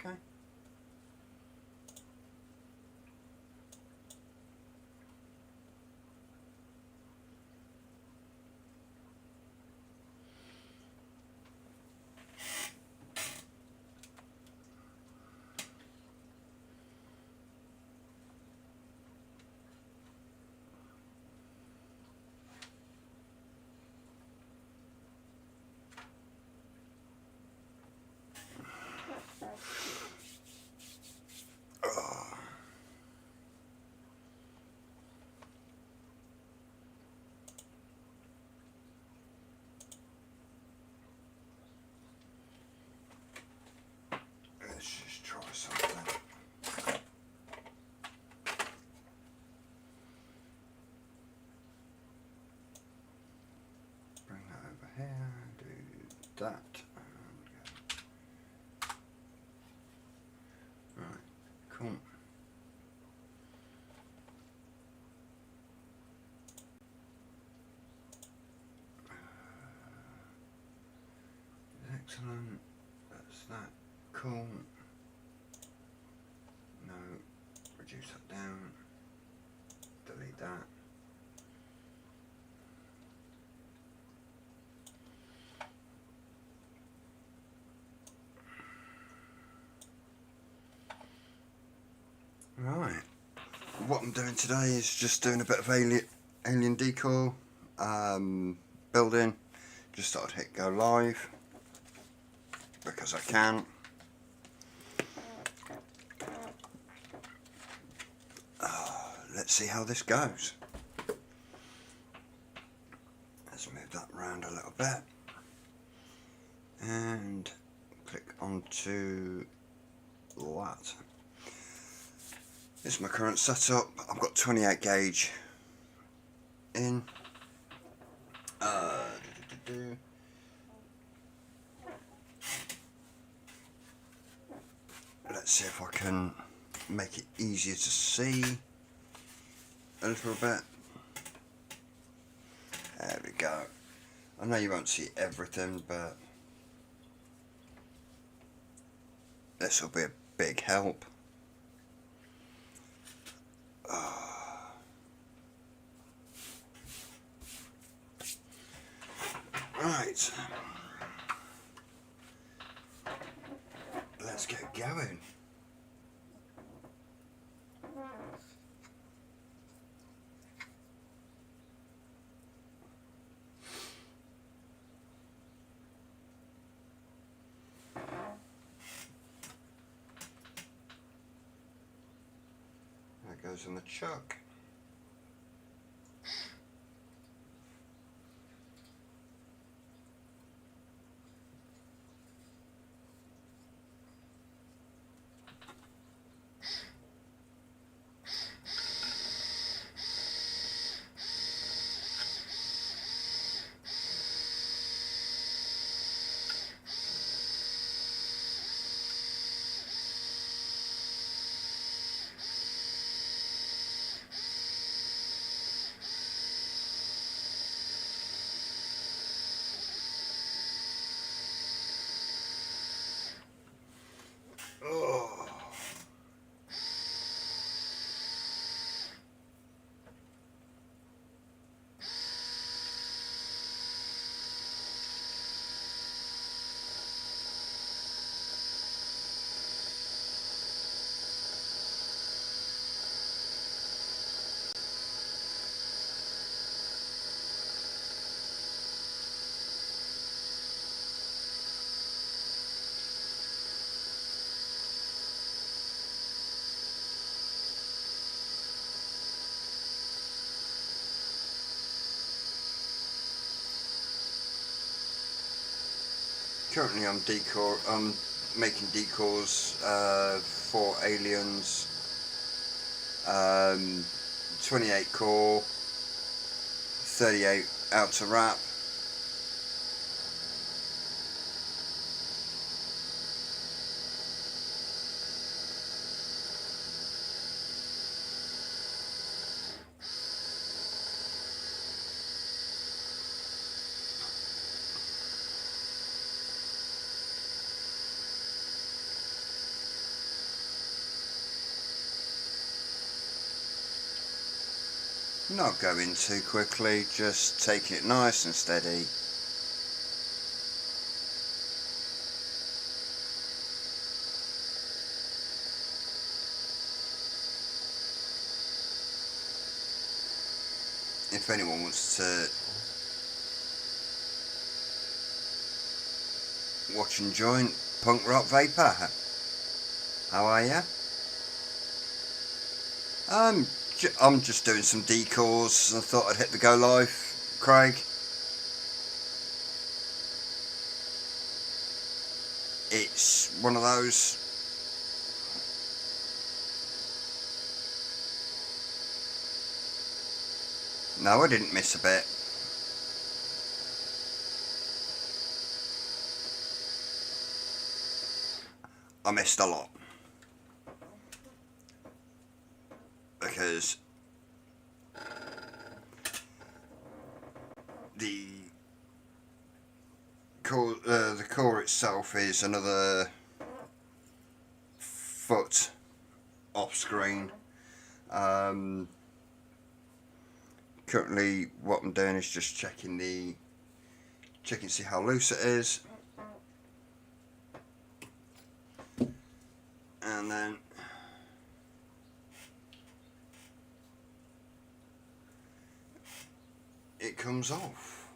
Okay. Oh. Let's just try something. Bring that over here, do that. Right, cool. Excellent. That's that. Cool. No. Reduce that down. Delete that. Right. What I'm doing today is just doing a bit of alien decor building. Just thought I'd hit go live because I can. Let's see how this goes. Let's move that around a little bit and click onto that. This is my current setup. I've got 28 gauge in. Let's see if I can make it easier to see a little bit. There we go. I know you won't see everything, but this will be a big help. Right, let's get going. That goes in the chuck. Oh. Currently I'm making decors for aliens, 28 core, 38 outer wrap. Not going too quickly, just taking it nice and steady. If anyone wants to watch and join Punk Rock Vapor, how are ya? I'm just doing some decals. I thought I'd hit the go live, Craig. It's one of those. No, I didn't miss a bit. I missed a lot. Because the core itself is another foot off screen. Currently what I'm doing is just checking to see how loose it is, and then it comes off.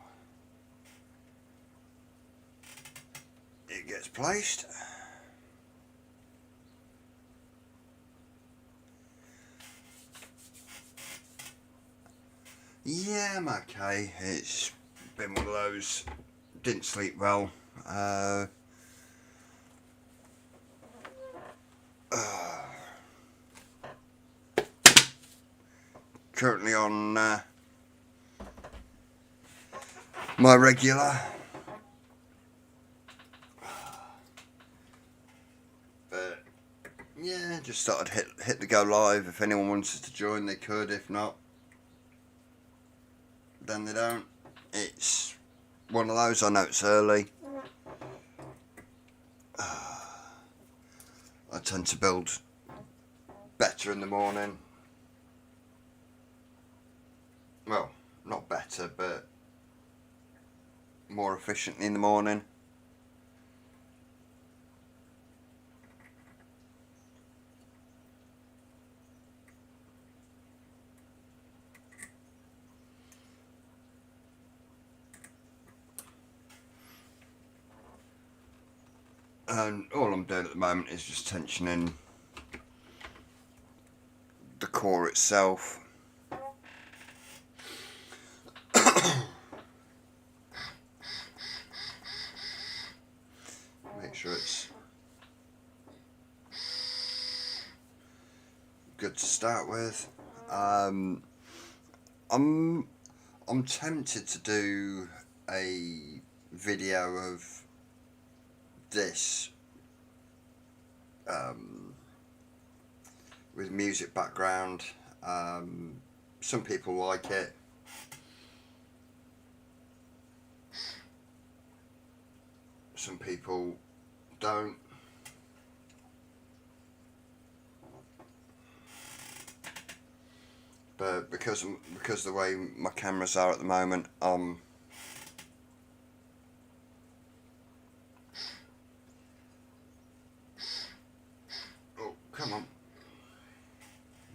It gets placed. Yeah, I'm okay. It's been one of those. Didn't sleep well. Currently on my regular. But yeah, just thought I'd hit the go live. If anyone wanted to join, they could. If not, then they don't. It's one of those. I know it's early. I tend to build better in the morning. Well, not better, but more efficiently in the morning. And all I'm doing at the moment is just tensioning the core itself. Make sure it's good to start with. I'm tempted to do a video of this with music background. Some people like it. Some people don't. But because the way my cameras are at the moment, oh, come on,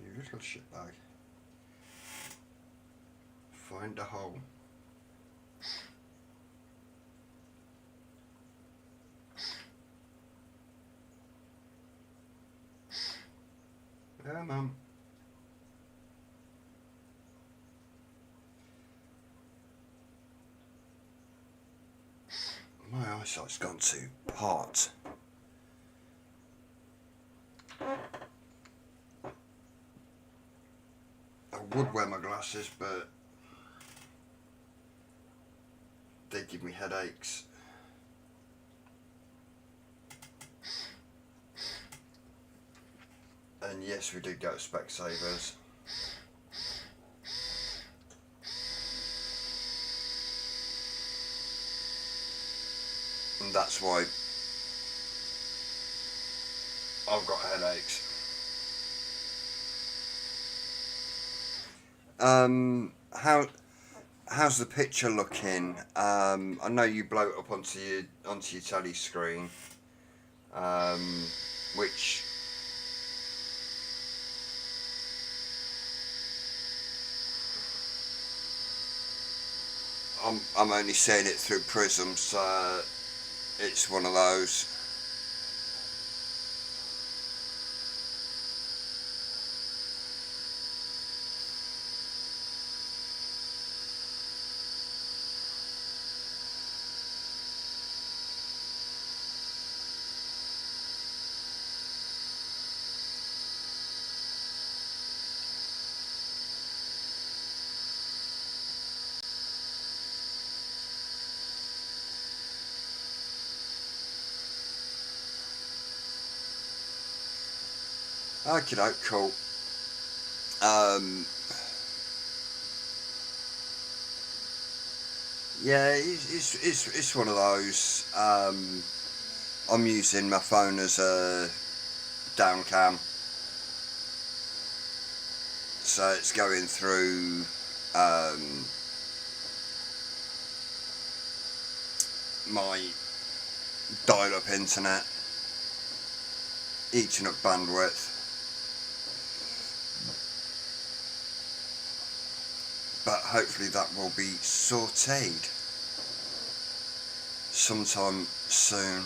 you little shitbag. Find a hole. Come on. My eyesight's gone to pot. I would wear my glasses, but they give me headaches. And yes, we did go to Specsavers. And that's why I've got headaches. How's the picture looking? I know you blow it up onto your telly screen, which I'm only seeing it through Prism, so it's one of those. Okay, cool. Um, yeah, it's one of those. I'm using my phone as a down cam, so it's going through my dial-up internet, eating up bandwidth. But hopefully that will be sorted sometime soon.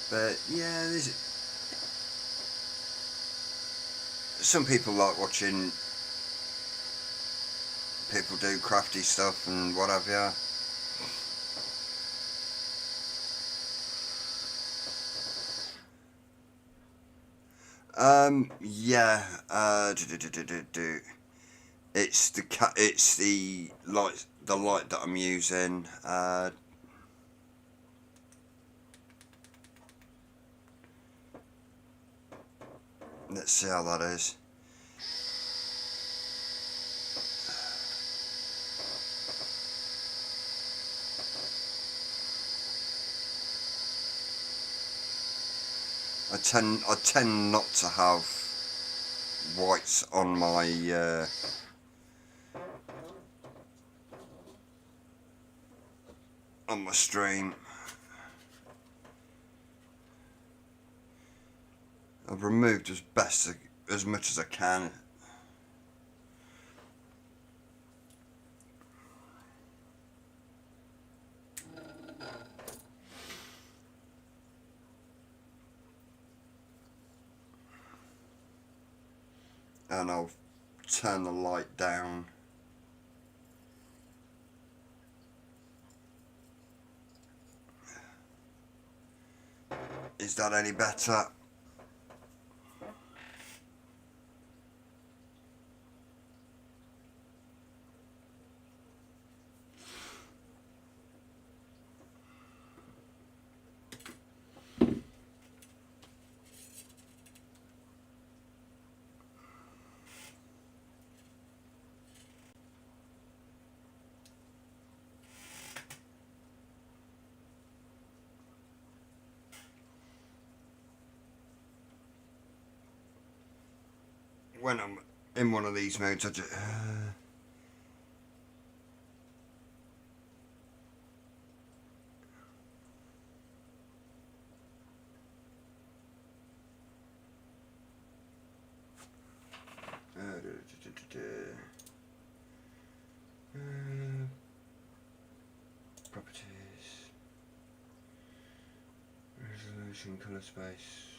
But yeah, some people like watching people do crafty stuff and what have you. Yeah, it's the light that I'm using. Let's see how that is. I tend not to have whites on my stream. I've removed as much as I can. And I'll turn the light down. Is that any better? When I'm in one of these modes, I just properties, resolution, color space,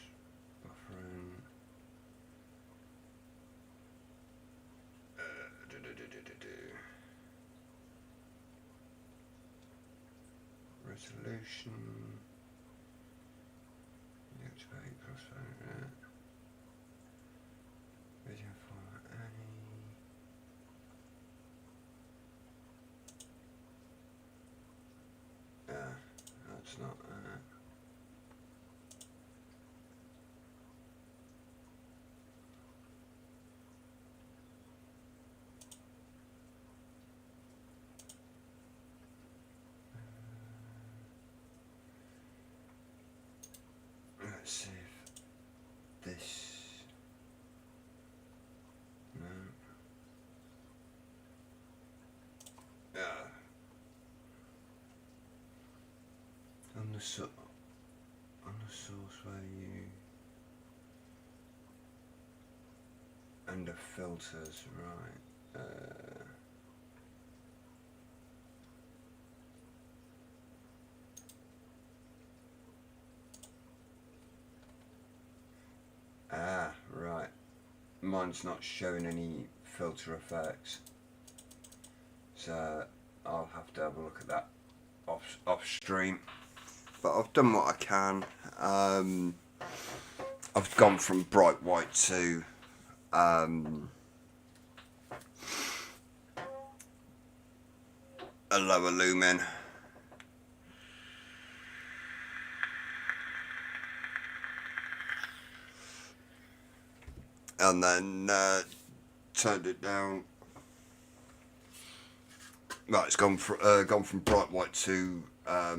buffering. Resolution. Activate crossfire. Video format any. That's not on the source value under filters, right? Right. Mine's not showing any filter effects, so I'll have to have a look at that off stream. But I've done what I can. I've gone from bright white to a lower lumen. And then turned it down. Right, it's gone from bright white to a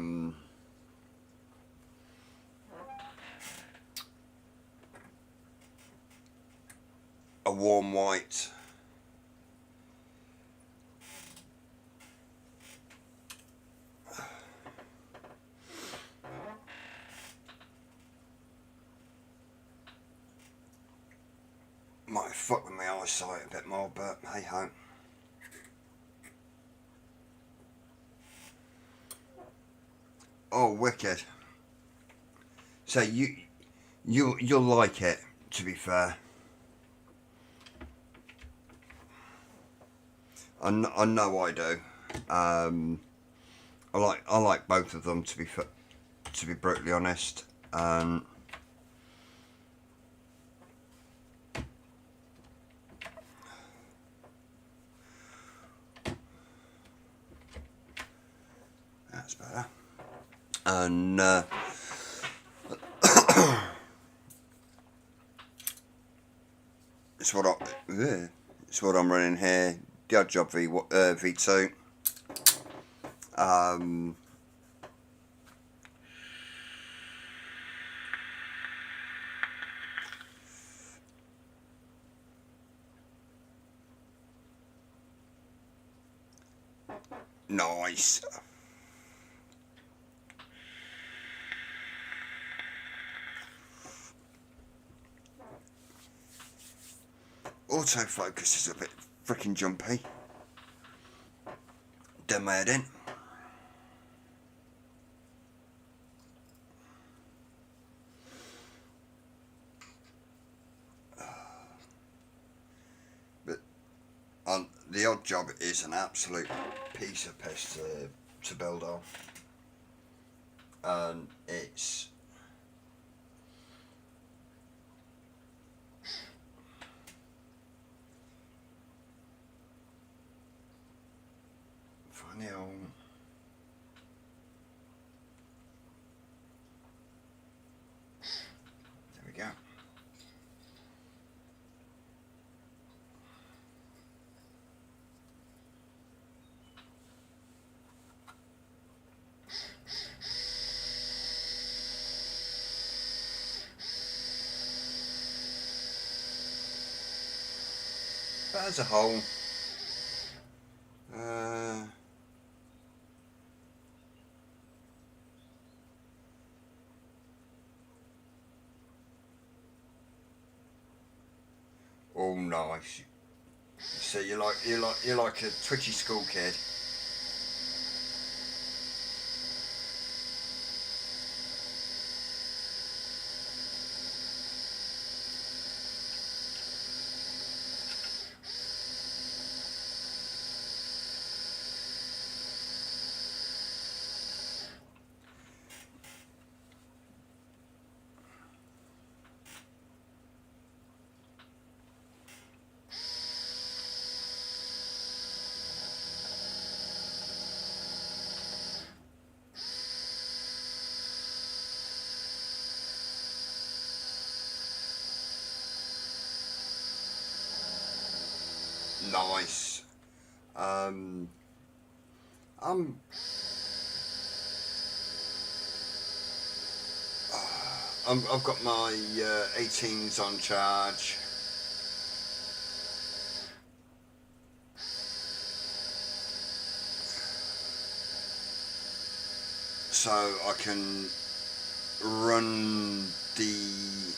warm white. Might fuck with my eyesight a bit more, but hey ho. Oh, wicked. So you'll like it, to be fair. I know I do. I like both of them, to be brutally honest. That's better. And it's what I'm running here. The Odd Job V2. Nice. Autofocus is a bit freaking jumpy. Done my head in. But the Odd Job is an absolute piece of piss to build on. And it's funny old. There we go. But as a whole, all nice. So you're like a twitchy school kid. Nice. I've got my 18s on charge. so I can run the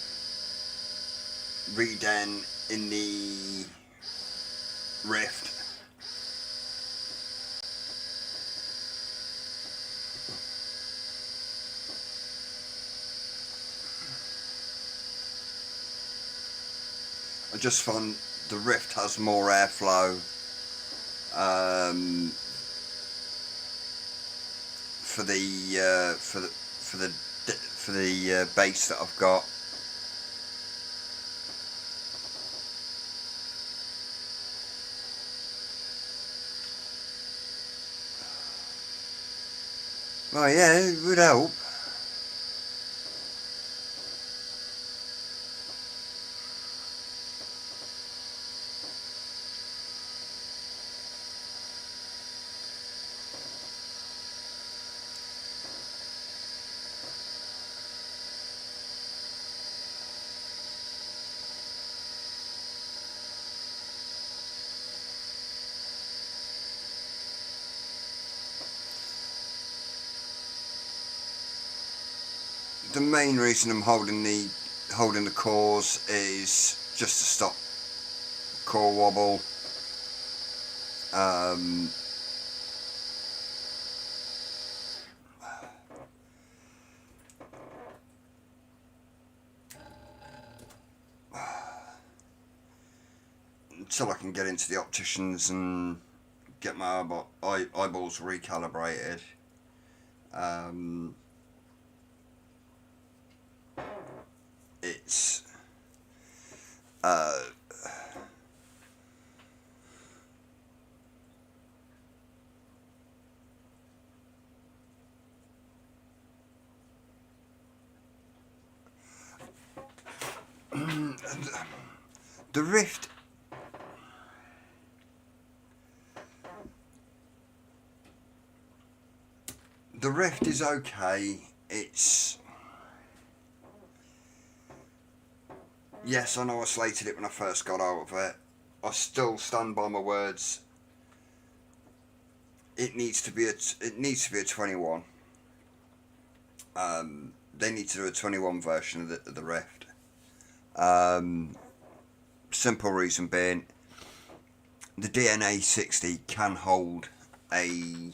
reden in the rift. I just found the rift has more airflow for the base that I've got. Well, yeah, it would help. The main reason I'm holding the cores is just to stop core wobble. Until I can get into the opticians and get my eyeballs recalibrated. It's the rift. The rift is okay. It's, yes, I know I slated it when I first got out of it. I still stand by my words. It needs to be a 21. They need to do a 21 version of the rift. Simple reason being, the DNA 60 can hold the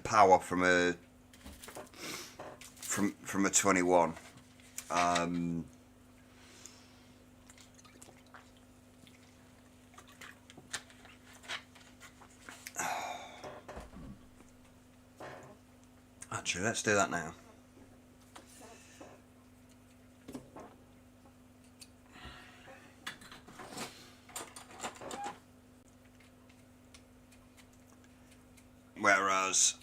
power from a 21. Actually, let's do that now. Whereas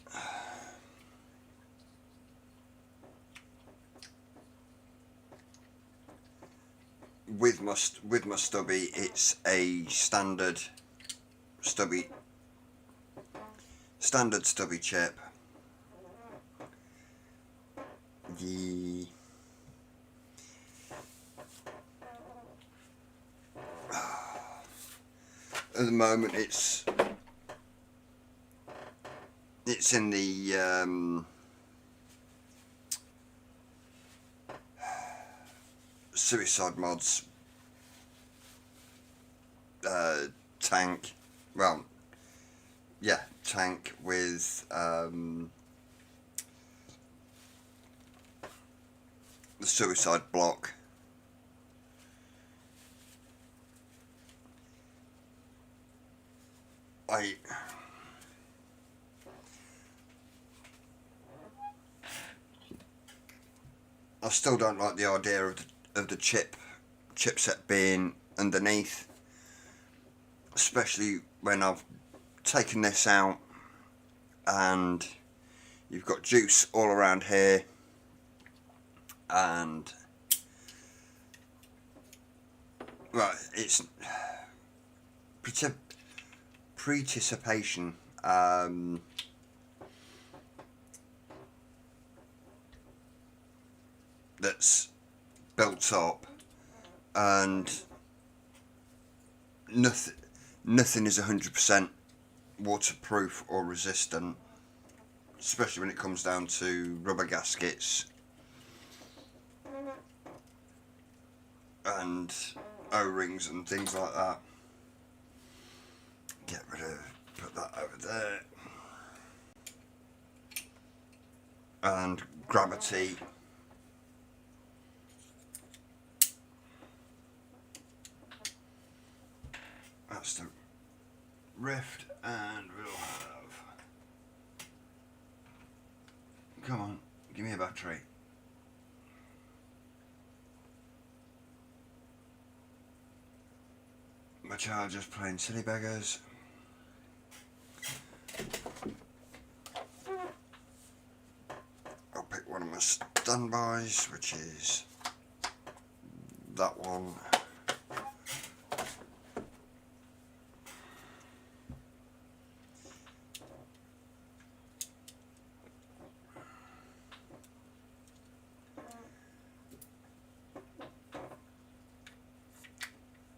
with my stubby, it's a standard stubby chip. At the moment, it's in the Suicide Mods tank. Well, yeah, tank with the suicide block. I still don't like the idea of the chipset being underneath, especially when I've taken this out and you've got juice all around here, and right, it's participation. That's built up, and nothing is 100% waterproof or resistant. especially when it comes down to rubber gaskets and O-rings and things like that. Get rid of, put that over there. And gravity. That's the rift, and we'll have, come on, give me a battery. My charger's playing silly beggars. I'll pick one of my standbys, which is that one.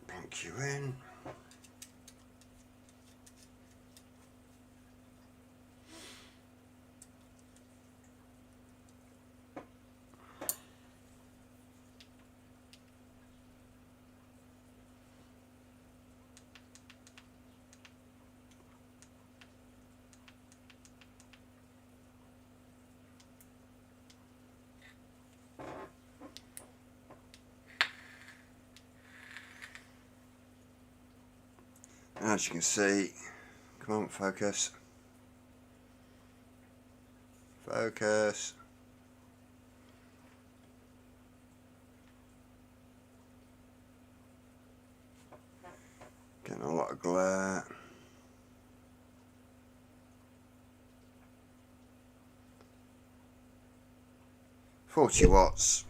Plunk you in. As you can see, come on, focus. Focus. Getting a lot of glare. £40.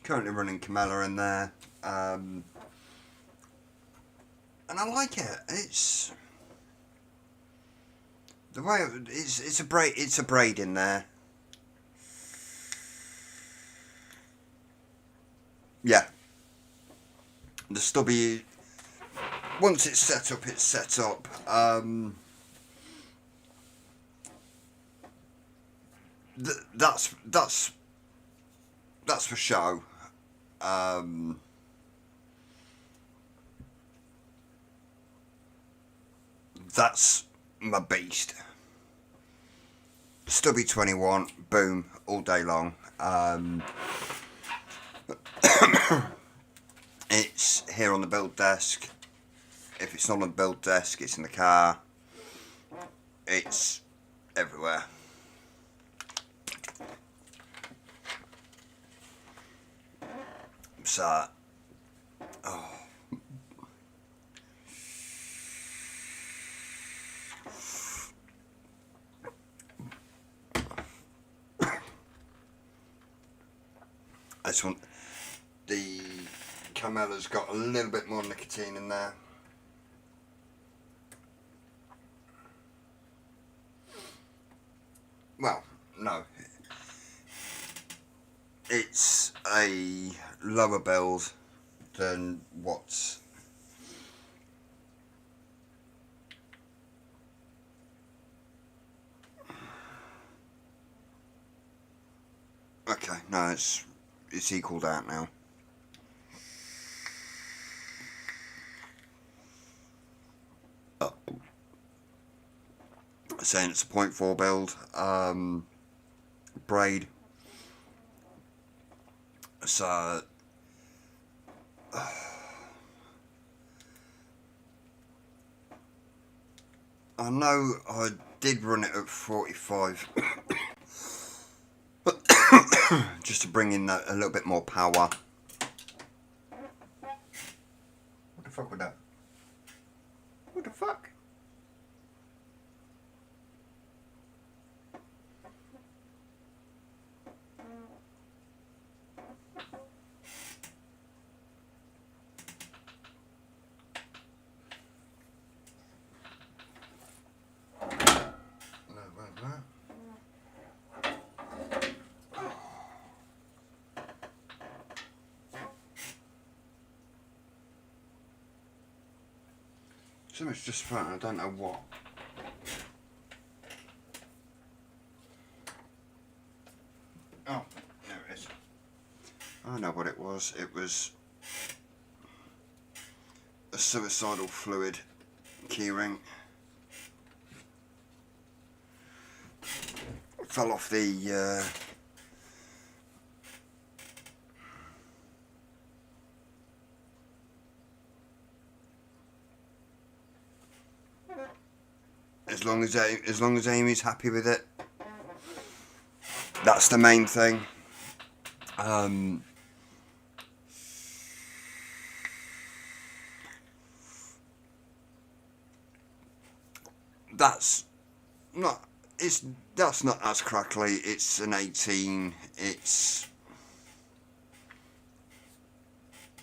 Currently running Camella in there, and I like it. It's the way it's a braid. It's a braid in there. Yeah. The stubby. Once it's set up, it's set up. That's for show. That's my beast. Stubby 21, boom, all day long. It's here on the build desk. If it's not on the build desk, it's in the car. It's everywhere. So, oh. This one, the Camella's got a little bit more nicotine in there. Well, no. It's a lower build than what's okay. No, it's equalled out now. Saying it's a 0.4 build, braid. So I know I did run it at 45 just to bring in that, a little bit more power. What the fuck was that? What the fuck? fuck? Something's just fun, I don't know what. Oh, there it is. I know what it was. It was a suicidal fluid keyring. Fell off the as long as Amy's happy with it, that's the main thing. That's not as crackly. It's an 18. It's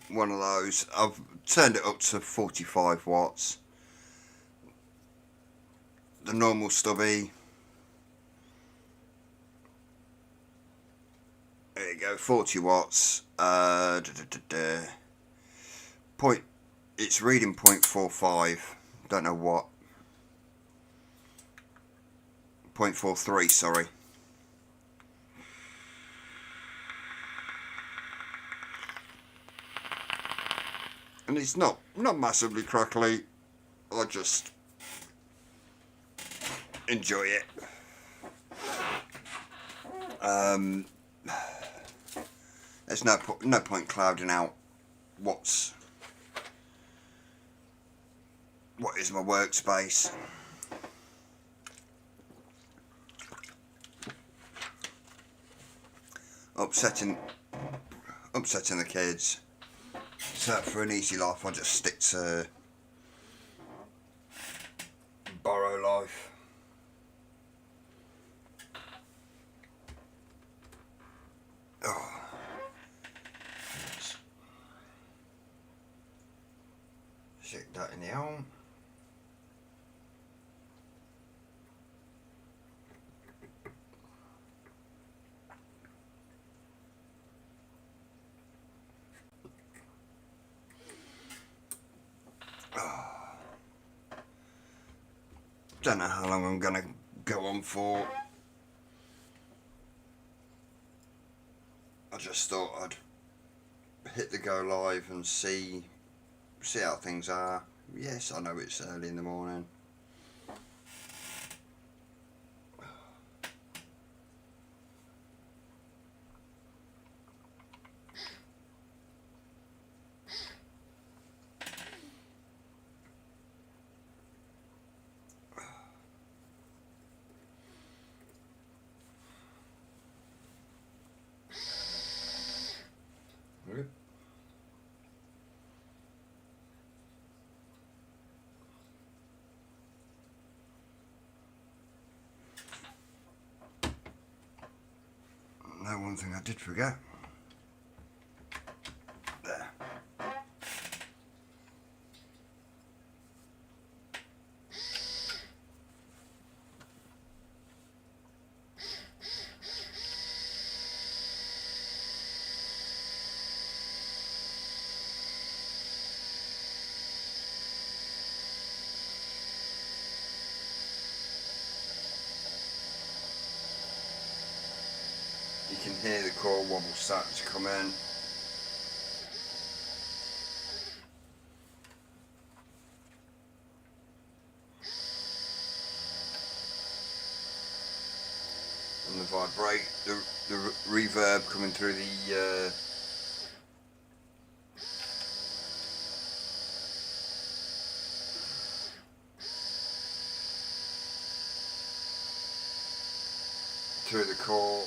one of those. I've turned it up to 45 watts. The normal stubby. There you go, 40 watts. It's reading 0.45. Don't know what. 0.43, sorry. And it's not massively crackly. I just enjoy it. There's no point clouding out what is my workspace. Upsetting the kids. So for an easy life, I just stick to borrow life. Oh. Stick that in the elm. Don't know how long I'm gonna go on for. I just thought I'd hit the go live and see how things are. Yes, I know it's early in the morning. Now, one thing I did forget. There. You can hear the core wobble starting to come in. And the vibrate, the reverb coming through the core.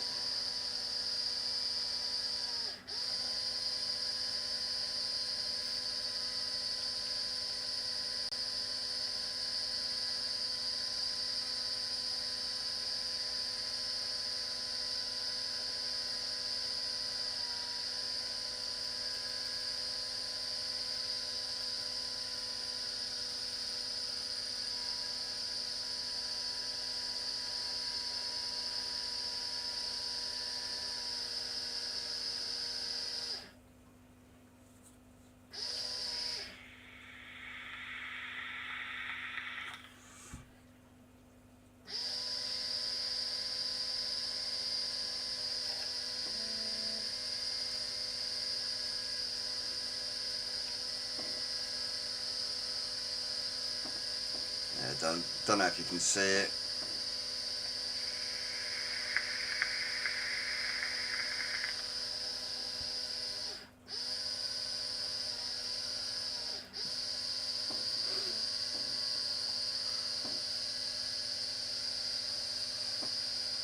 don't know if you can see it.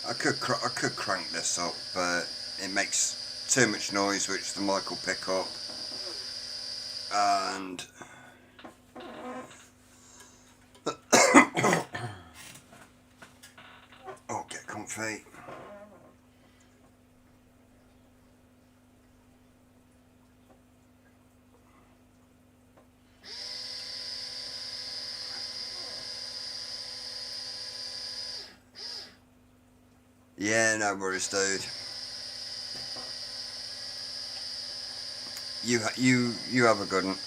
I could crank this up, but it makes too much noise, which the mic will pick up. And oh, get comfy. Yeah, no worries, dude. You have a good one.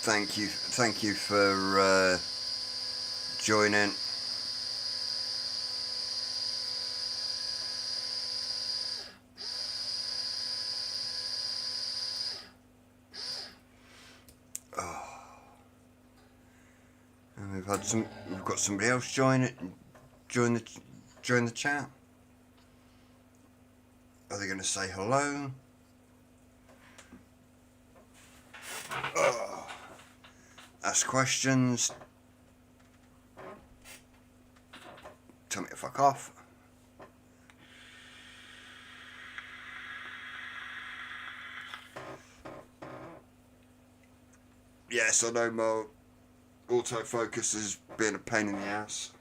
Thank you for joining. Oh. And we've got somebody else join the chat. Are they going to say hello? Oh. Ask questions. Tell me to fuck off. Yes, I know my autofocus has been a pain in the ass.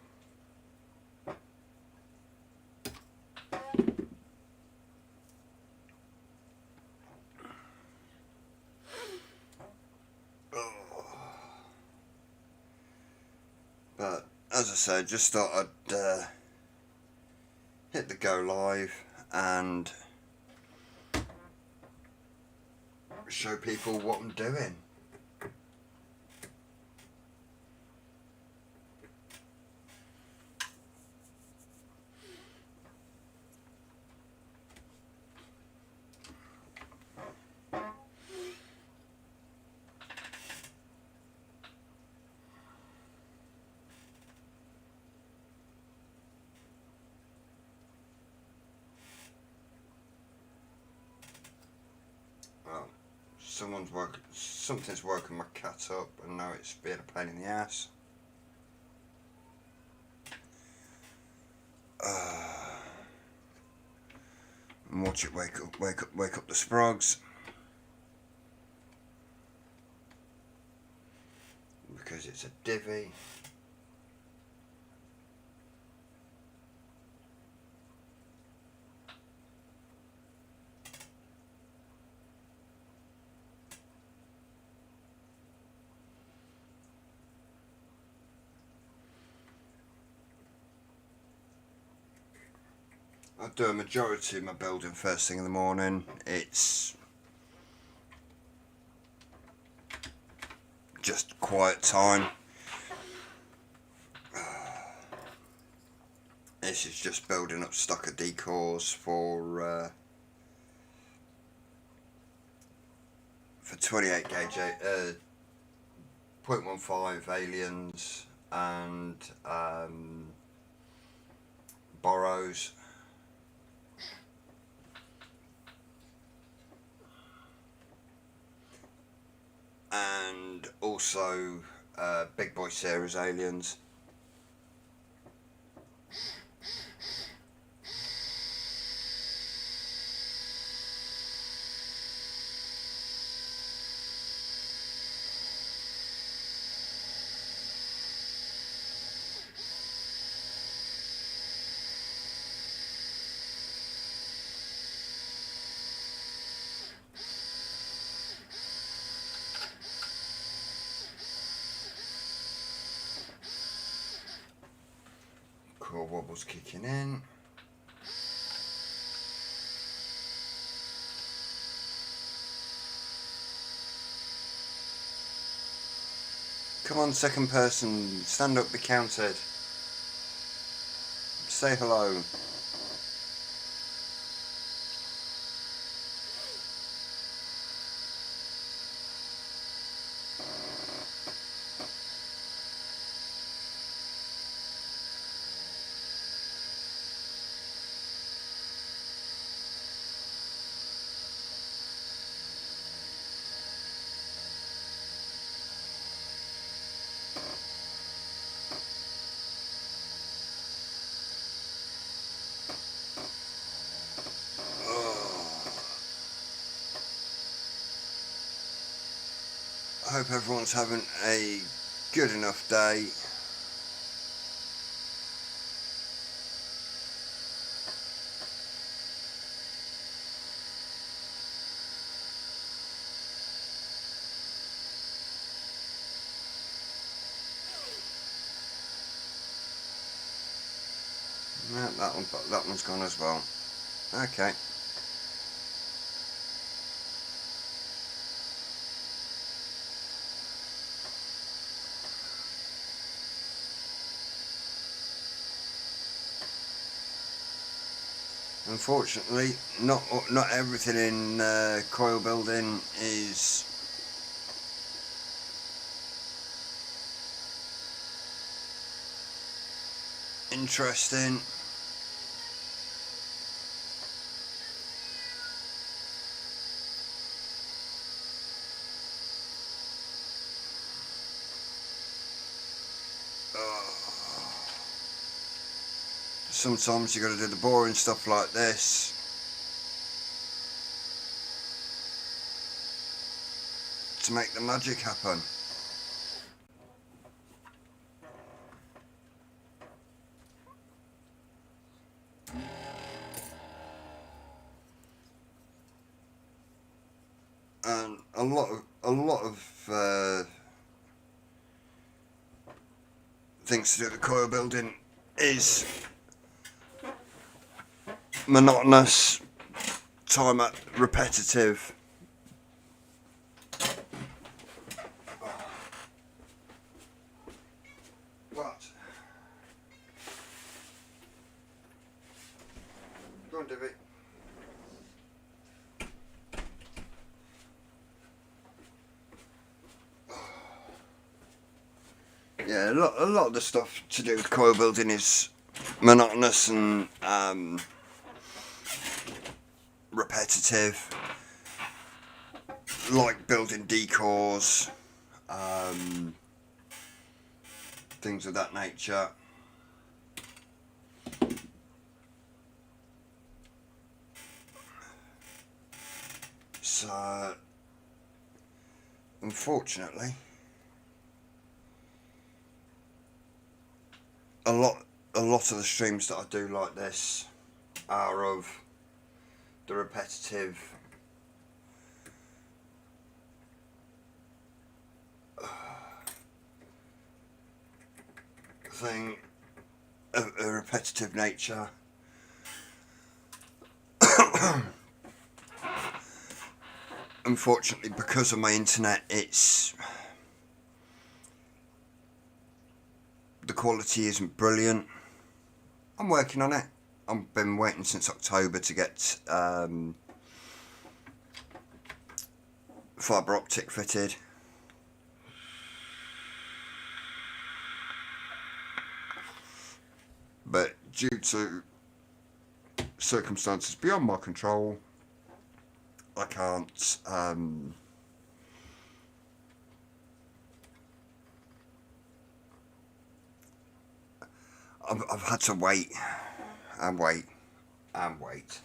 But as I said, just thought I'd hit the go live and show people what I'm doing. Well, something's woken my cat up, and now it's been a pain in the ass. And watch it wake up the sprogs, because it's a divvy. I do a majority of my building first thing in the morning. It's just quiet time. This is just building up stock of decors for 28 gauge 0.15 aliens and borrows. And also Big Boy Series aliens. Core wobbles kicking in. Come on, second person, stand up, be counted. Say hello. hope everyone's having a good enough day. No, that one's gone as well. Okay. Unfortunately, not everything in coil building is interesting. Sometimes you got to do the boring stuff like this. To make the magic happen. And a lot of things to do with the coil building is monotonous, repetitive. What? Go on, Divvy. Yeah, a lot of the stuff to do with coil building is monotonous and repetitive, like building decors, things of that nature. So, unfortunately, a lot of the streams that I do like this are of the repetitive thing, a repetitive nature. Unfortunately, because of my internet, the quality isn't brilliant. I'm working on it. I've been waiting since October to get fibre optic fitted. But due to circumstances beyond my control, I can't I've had to wait and wait and wait.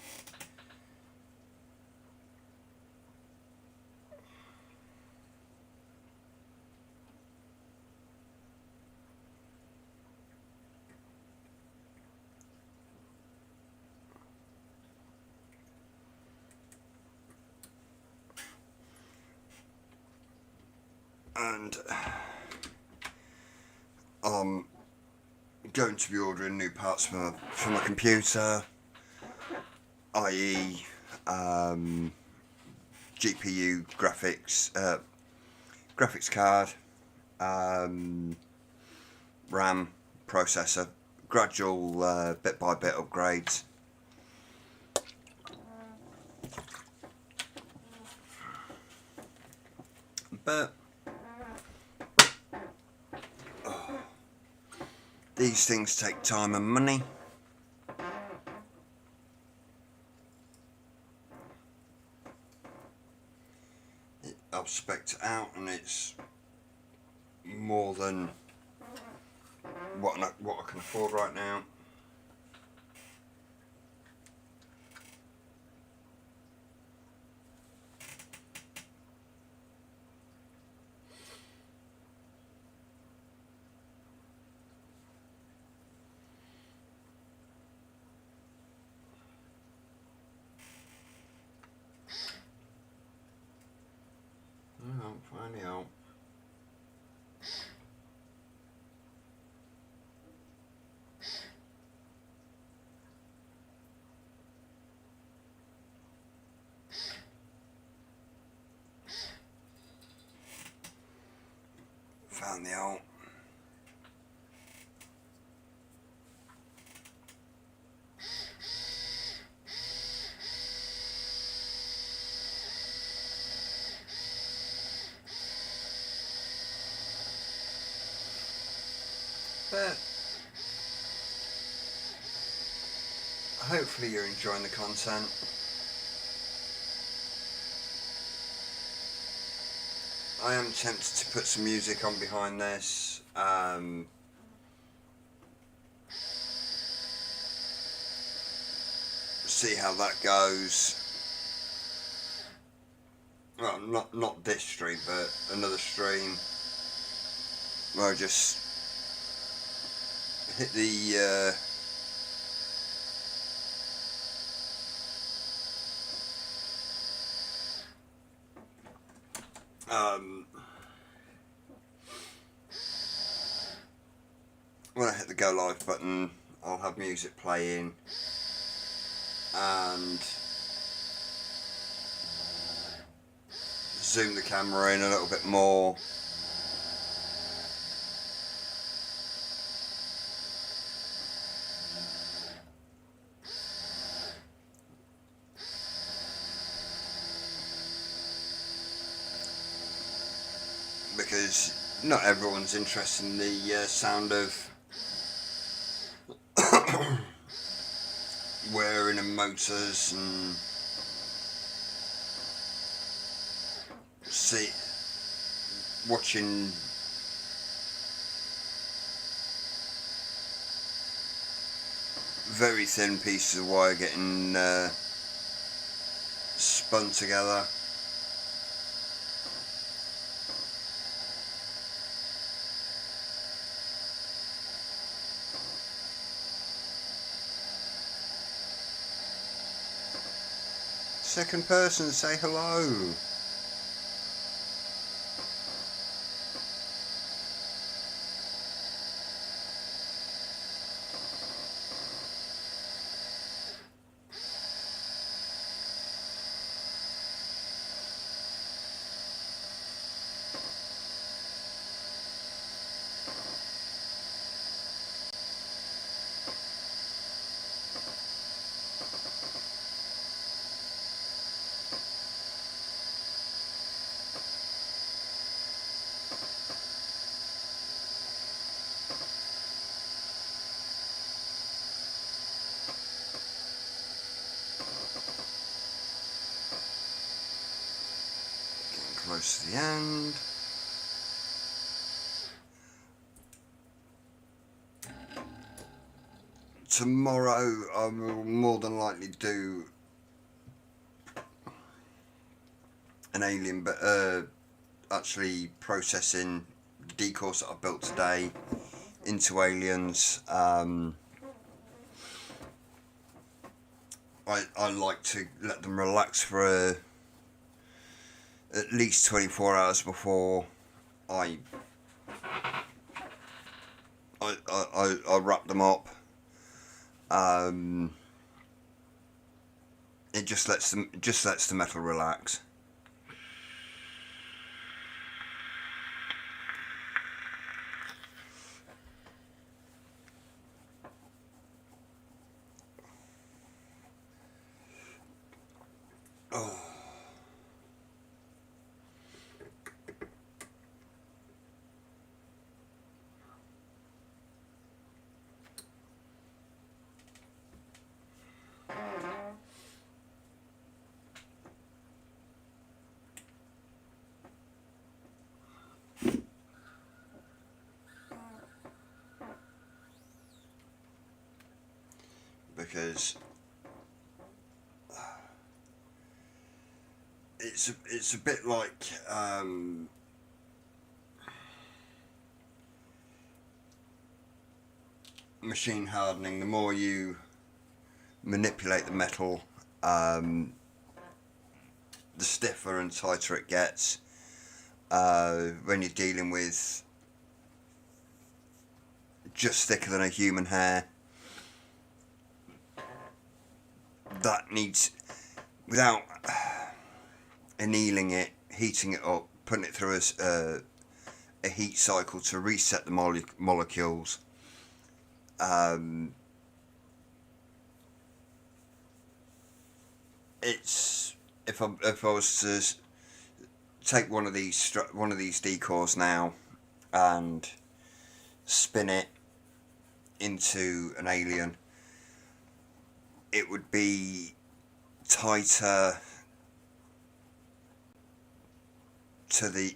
And I'm going to be ordering new parts for my computer, i.e. GPU, graphics card, RAM, processor, gradual bit by bit upgrades. But these things take time and money. I've spec'd it out and it's more than what I can afford right now. down the alt. But hopefully you're enjoying the content. I am tempted to put some music on behind this. See how that goes. Well, not this stream, but another stream where I just hit the when I hit the go live button, I'll have music playing and zoom the camera in a little bit more. Because not everyone's interested in the sound of whirring and motors and watching very thin pieces of wire getting spun together. Second person, say hello. Close to the end. Tomorrow I will more than likely do an alien, but actually processing decals that I built today into aliens. I like to let them relax for at least 24 hours before I wrap them up. It just lets the metal relax. Oh. Because it's a bit like machine hardening. The more you manipulate the metal, the stiffer and tighter it gets. When you're dealing with just thicker than a human hair, that needs, without annealing it, heating it up, putting it through a heat cycle to reset the molecules. It's if I was to take one of these decors now and spin it into an alien, it would be tighter to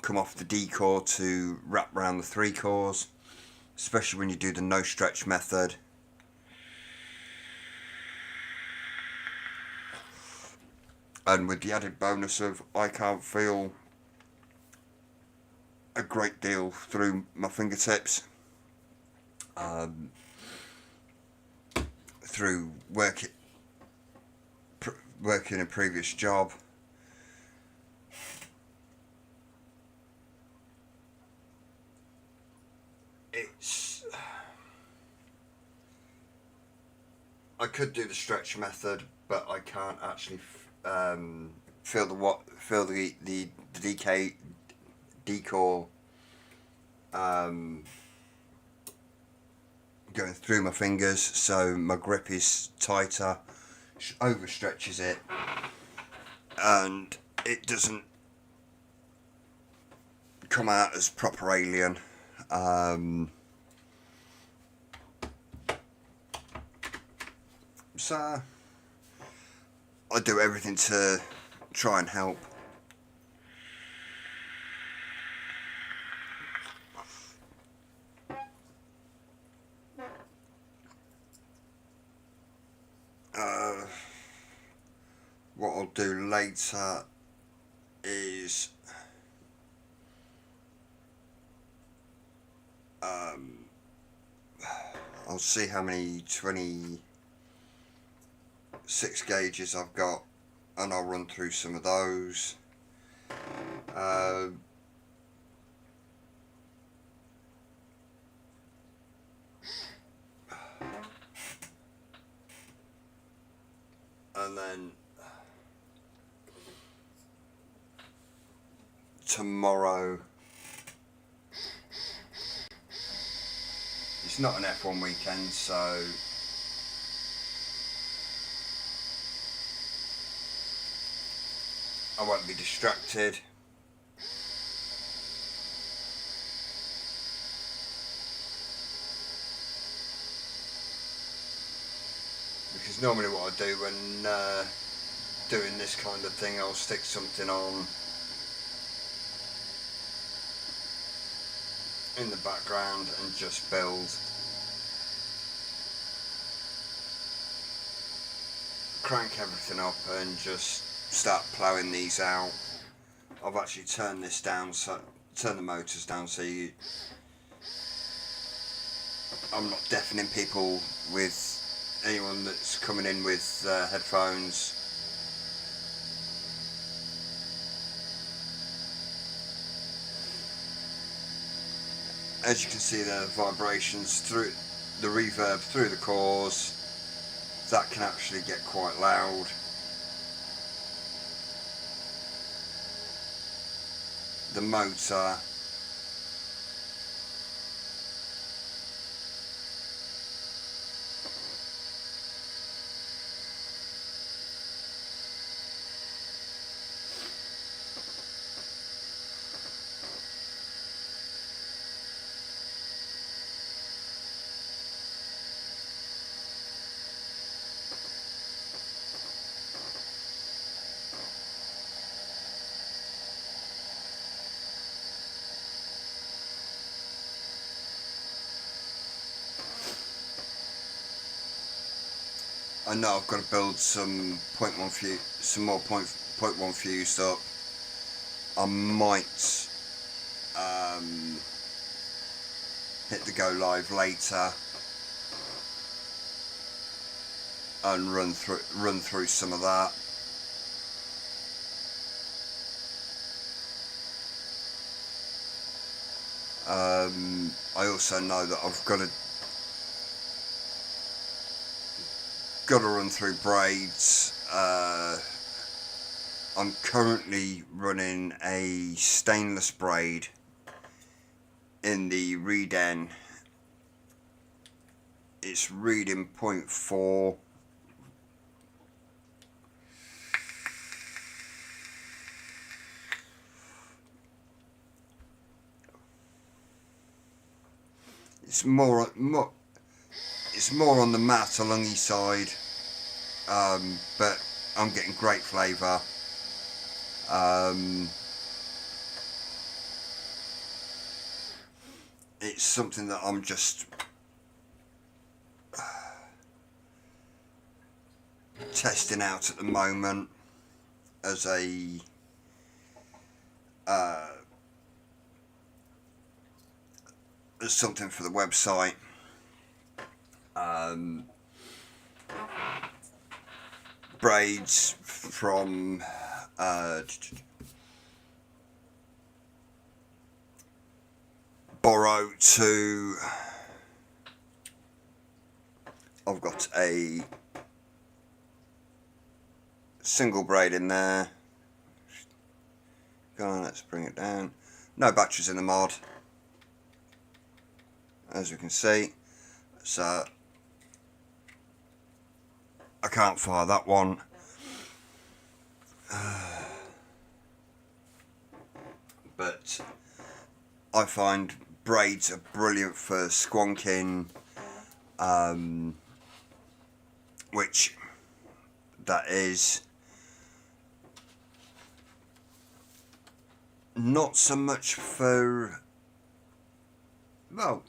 come off the decor to wrap around the 3 cores, especially when you do the no stretch method. And with the added bonus of I can't feel a great deal through my fingertips, through working a previous job. I could do the stretch method, but I can't actually feel the decor going through my fingers, so my grip is tighter, overstretches it, and it doesn't come out as proper alien. So I do everything to try and help. What I'll do later is I'll see how many 26 gauges I've got, and I'll run through some of those. And then tomorrow, it's not an F1 weekend, so I won't be distracted. Because normally what I do when doing this kind of thing, I'll stick something on in the background and just build. Crank everything up and just start ploughing these out. I've actually turned this down, so turn the motors down, so I'm not deafening people with anyone that's coming in with headphones. As you can see, the vibrations through the reverb through the cores, that can actually get quite loud. The motor, I know I've got to build some more point one fused up. I might hit the go live later and run through some of that. I also know that I've got to run through braids, I'm currently running a stainless braid in the reed end. It's reading 0.4. It's more on the matte along each side, but I'm getting great flavour. It's something that I'm just testing out at the moment as a as something for the website. Braids from borrow to, I've got a single braid in there. Go on, let's bring it down. No batteries in the mod, as you can see, so I can't fire that one. But I find braids are brilliant for squonking, which that is not so much for, well,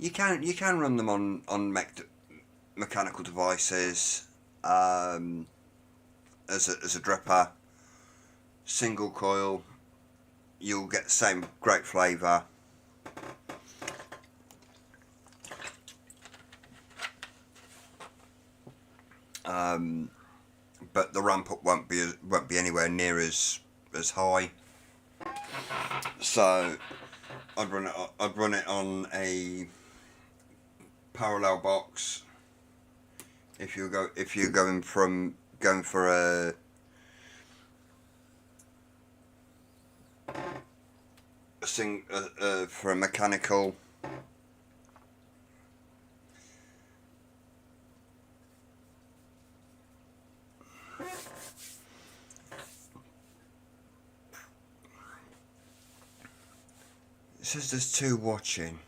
you can run them on mechanical devices, as a dripper, single coil. You'll get the same great flavour. But the ramp up won't be anywhere near as high. So I'd run it on a parallel box. If you're going for for a mechanical, it says there's 2 watching.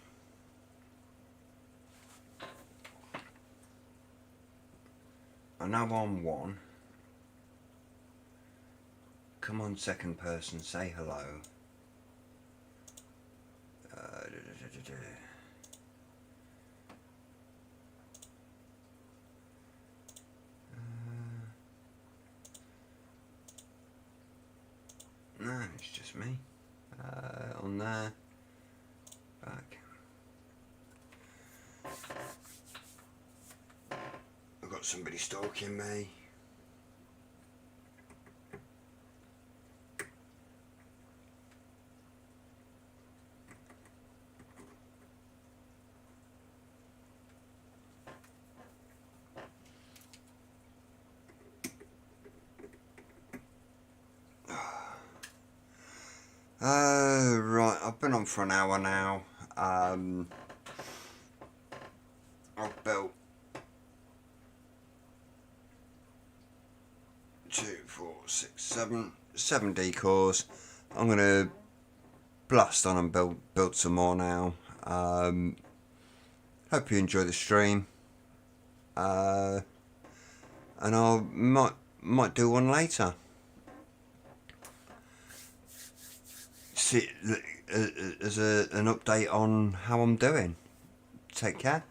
I know I'm 1. Come on, second person, say hello. No, it's just me. On there. Back. I've got somebody stalking me. Right, I've been on for an hour now. I've built 2, 4, 6, 7 decors. I'm gonna blast on and build some more now. Hope you enjoy the stream. And I might do one later. See, as an update on how I'm doing. Take care.